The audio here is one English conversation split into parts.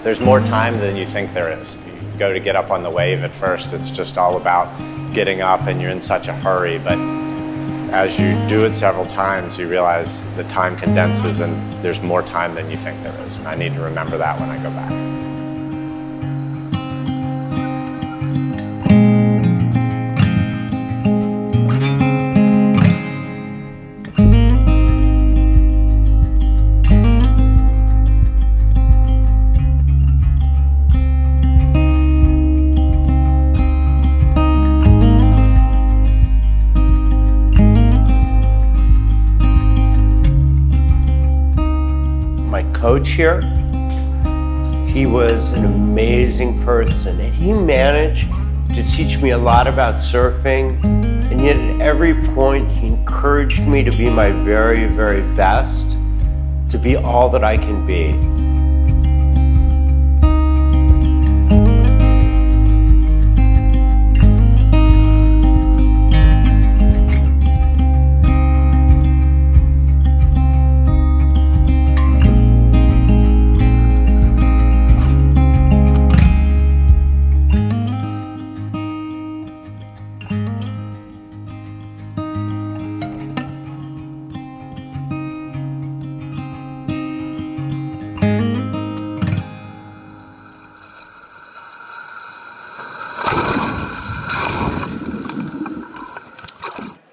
There's more time than you think there is. You go to get up on the wave at first, it's just all about getting up and you're in such a hurry, but as you do it several times, you realize the time condenses and there's more time than you think there is. And I need to remember that when I go back. Coach here, he was an amazing person and he managed to teach me a lot about surfing, and yet at every point he encouraged me to be my very, very best, to be all that I can be.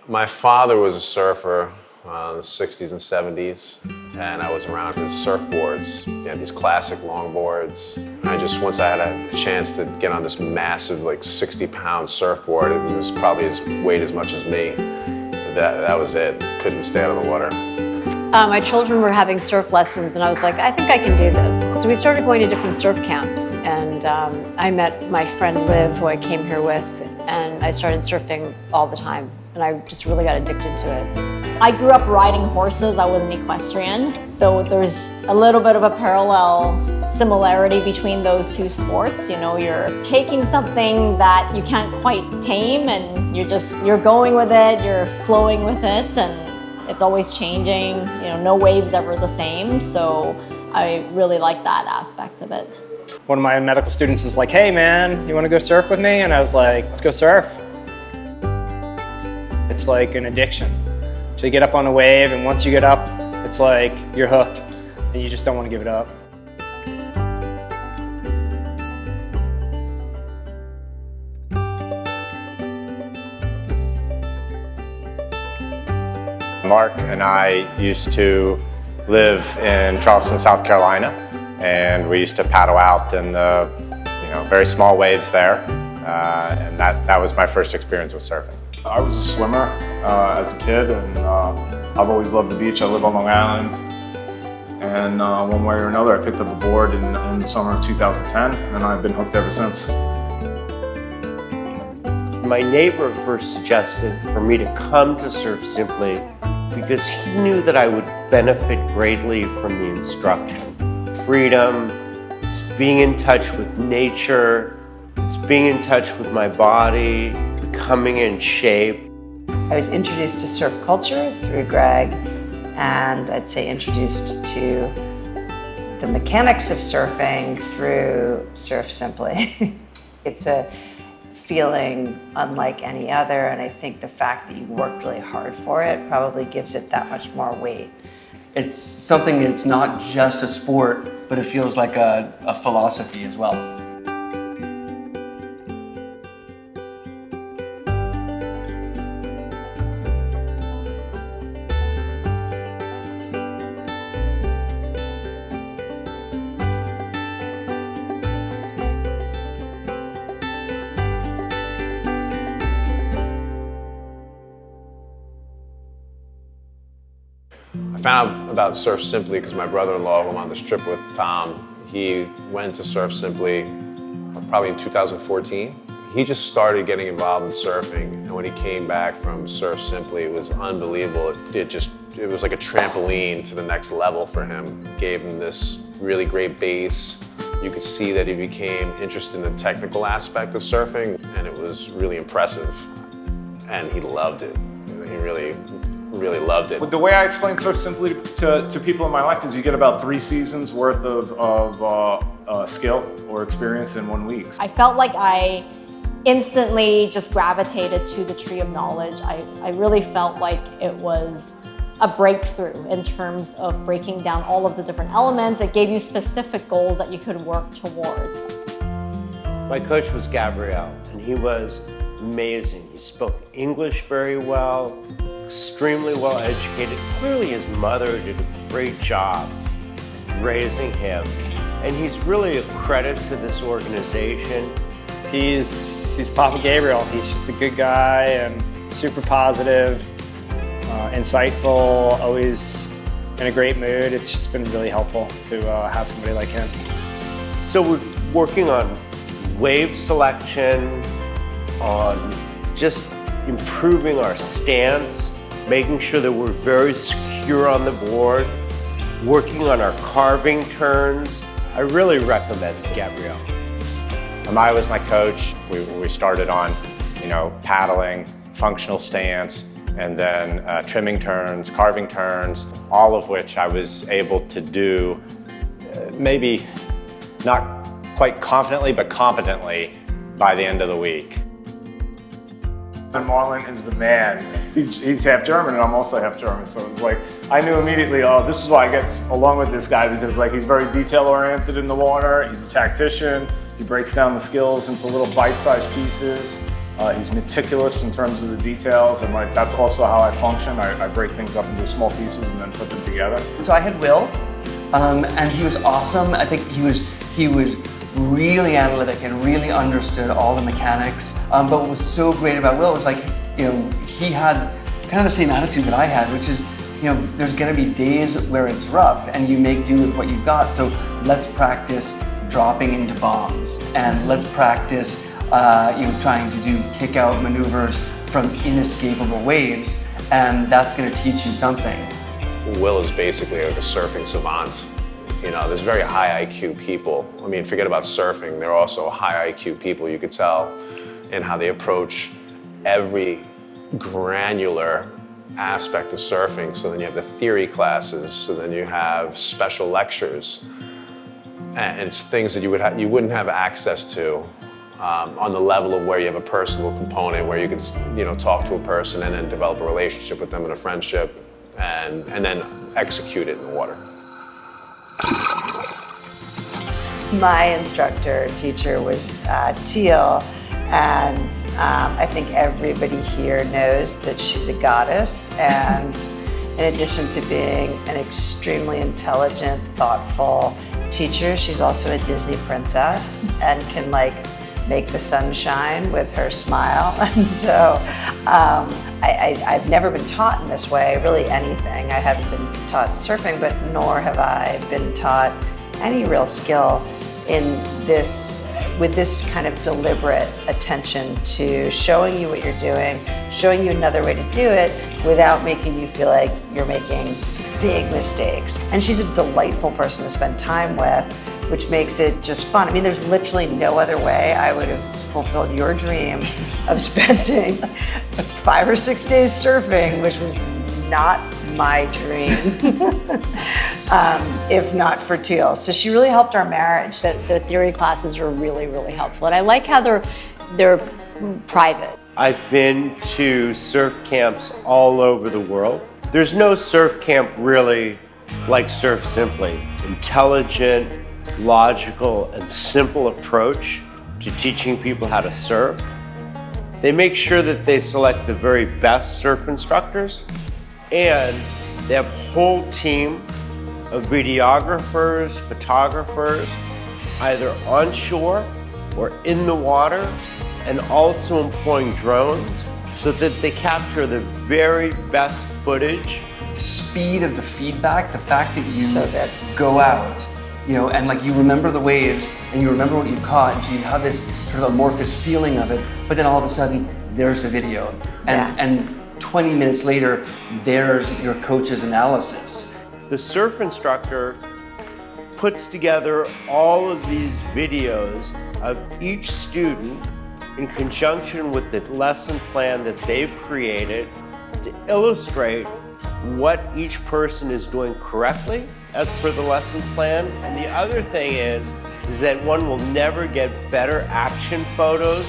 My father was a surfer in the 60s and 70s, and I was around his surfboards. He had these classic longboards. And once I had a chance to get on this massive, like 60-pound surfboard, it was probably weighed as much as me. That was it. Couldn't stay out of the water. My children were having surf lessons, and I was like, I think I can do this. So we started going to different surf camps, and I met my friend Liv, who I came here with, and I started surfing all the time. And I just really got addicted to it. I grew up riding horses. I was an equestrian. So there's a little bit of a parallel similarity between those two sports. You know, you're taking something that you can't quite tame and you're going with it, you're flowing with it, and it's always changing. You know, no wave's ever the same. So I really like that aspect of it. One of my medical students is like, hey man, you wanna go surf with me? And I was like, let's go surf. It's like an addiction to get up on a wave, and once you get up, it's like you're hooked and you just don't want to give it up. Mark and I used to live in Charleston, South Carolina, and we used to paddle out in the very small waves there, and that was my first experience with surfing. I was a swimmer as a kid, and I've always loved the beach. I live on Long Island, and one way or another I picked up a board in the summer of 2010, and I've been hooked ever since. My neighbor first suggested for me to come to Surf Simply because he knew that I would benefit greatly from the instruction. Freedom, it's being in touch with nature, it's being in touch with my body, becoming in shape. I was introduced to surf culture through Greg, and I'd say introduced to the mechanics of surfing through Surf Simply. It's a feeling unlike any other, and I think the fact that you worked really hard for it probably gives it that much more weight. It's something that's not just a sport, but it feels like a philosophy as well. I found out about Surf Simply because my brother-in-law, who I'm on this trip with, Tom, he went to Surf Simply probably in 2014. He just started getting involved in surfing, and when he came back from Surf Simply, it was unbelievable. It was like a trampoline to the next level for him. It gave him this really great base. You could see that he became interested in the technical aspect of surfing, and it was really impressive. And he loved it. He really loved it. The way I explain Surf Simply to people in my life is you get about 3 seasons worth of skill or experience in 1 week. I felt like I instantly just gravitated to the tree of knowledge. I really felt like it was a breakthrough in terms of breaking down all of the different elements. It gave you specific goals that you could work towards. My coach was Gabriel, and he was amazing. He spoke English very well, extremely well educated. Clearly his mother did a great job raising him, and he's really a credit to this organization. He's Papa Gabriel. He's just a good guy and super positive, insightful, always in a great mood. It's just been really helpful to have somebody like him. So we're working on wave selection, on just improving our stance, making sure that we're very secure on the board, working on our carving turns. I really recommend Gabriel. Amaya was my coach. We started on, paddling, functional stance, and then trimming turns, carving turns, all of which I was able to do, maybe not quite confidently, but competently by the end of the week. And Marlon is the man. He's half German and I'm also half German, so it's like, I knew immediately, oh, this is why I get along with this guy, because like he's very detail oriented in the water, he's a tactician, he breaks down the skills into little bite-sized pieces. He's meticulous in terms of the details, and like that's also how I function. I break things up into small pieces and then put them together. So I had Will, and he was awesome. I think he was really analytic and really understood all the mechanics. But what was so great about Will was like, he had kind of the same attitude that I had, which is, there's going to be days where it's rough and you make do with what you've got. So let's practice dropping into bombs, and let's practice trying to do kick-out maneuvers from inescapable waves, and that's going to teach you something. Will is basically like a surfing savant. There's very high IQ people. I mean, forget about surfing, they're also high IQ people, you could tell, in how they approach every granular aspect of surfing. So then you have the theory classes, so then you have special lectures, and it's things that you wouldn't have access to on the level of where you have a personal component, where you can talk to a person and then develop a relationship with them and a friendship, and then execute it in the water. My teacher was Teal, and I think everybody here knows that she's a goddess, and in addition to being an extremely intelligent, thoughtful teacher, she's also a Disney princess and can make the sun shine with her smile. And so I've never been taught in this way, really anything. I haven't been taught surfing, but nor have I been taught any real skill in this, with this kind of deliberate attention to showing you what you're doing, showing you another way to do it without making you feel like you're making big mistakes. And she's a delightful person to spend time with, which makes it just fun. I mean, there's literally no other way I would have fulfilled your dream of spending 5 or 6 days surfing, which was not my dream, if not for Teal. So she really helped our marriage. The theory classes are really, really helpful. And I like how they're private. I've been to surf camps all over the world. There's no surf camp really like Surf Simply. Intelligent, logical, and simple approach to teaching people how to surf. They make sure that they select the very best surf instructors, and they have a whole team of videographers, photographers, either onshore or in the water, and also employing drones so that they capture the very best footage. The speed of the feedback, the fact that you So good. go out, and like you remember the waves and you remember what you caught, and so you have this sort of amorphous feeling of it, but then all of a sudden there's the video, and 20 minutes later there's your coach's analysis. The surf instructor puts together all of these videos of each student in conjunction with the lesson plan that they've created to illustrate what each person is doing correctly as per the lesson plan. And the other thing is is that one will never get better action photos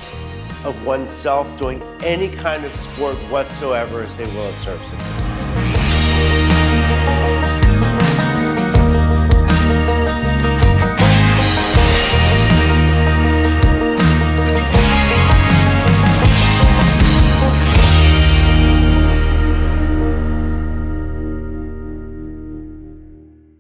of oneself doing any kind of sport whatsoever as they will at Surf Simply.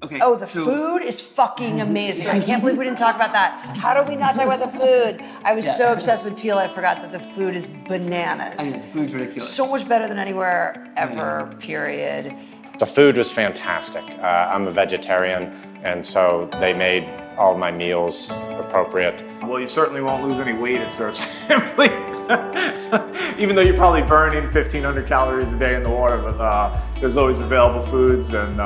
Okay. Oh, the so- food is fucking amazing. I can't believe we didn't talk about that. How do we not talk about the food? I was so obsessed with Teal, I forgot that the food is bananas. I know, food's ridiculous. So much better than anywhere ever, period. The food was fantastic. I'm a vegetarian, and so they made all my meals appropriate. Well, you certainly won't lose any weight at Surf Simply. Even though you're probably burning 1,500 calories a day in the water, but there's always available foods, and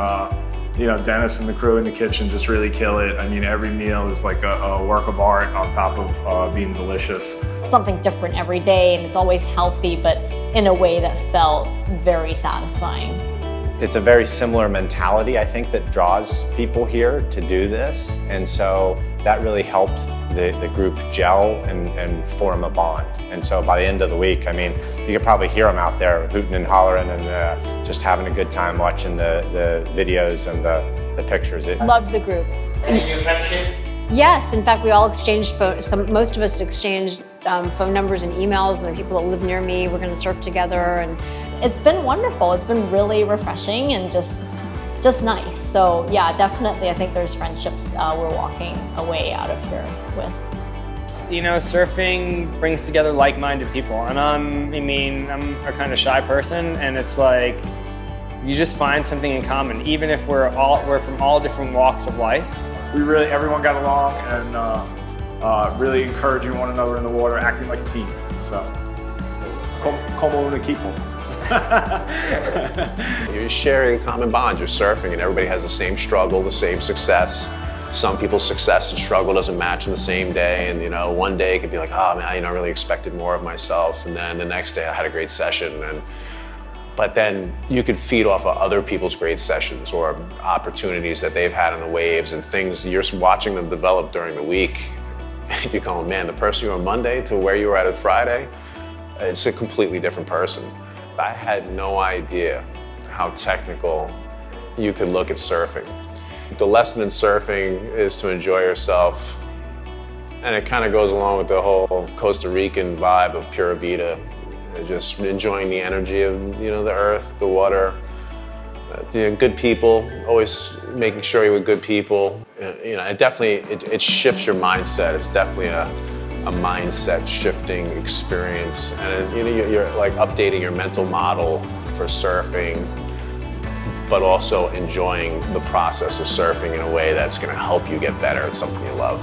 you know, Dennis and the crew in the kitchen just really kill it. I mean, every meal is like a work of art on top of being delicious. Something different every day, and it's always healthy, but in a way that felt very satisfying. It's a very similar mentality, I think, that draws people here to do this. And so that really helped the group gel and form a bond. And so by the end of the week, I mean, you could probably hear them out there hooting and hollering and just having a good time watching the videos and the pictures. Loved the group. Any new friendship? Yes, in fact, we all exchanged most of us exchanged phone numbers and emails, and there are people that live near me. We're going to surf together, and It's been wonderful. It's been really refreshing and just nice. So yeah, definitely, I think there's friendships we're walking away out of here with. You know, surfing brings together like-minded people, and I'm a kind of shy person, and it's like you just find something in common, even if we're from all different walks of life. Everyone got along and really encouraging one another in the water, acting like a team. So, como un equipo. You're sharing common bonds, you're surfing, and everybody has the same struggle, the same success. Some people's success and struggle doesn't match in the same day, and you know, one day it could be like, oh man, you know, I really expected more of myself, and then the next day I had a great session, but then you could feed off of other people's great sessions or opportunities that they've had on the waves and things you're watching them develop during the week. You're going, man, the person you were on Monday to where you were at Friday, it's a completely different person. I had no idea how technical you could look at surfing. The lesson in surfing is to enjoy yourself, and it kind of goes along with the whole Costa Rican vibe of Pura Vida, just enjoying the energy of, you know, the earth, the water, good people, always making sure you're with good people. You know, it shifts your mindset. It's definitely a mindset shifting experience, and you know, you're like updating your mental model for surfing, but also enjoying the process of surfing in a way that's going to help you get better at something you love.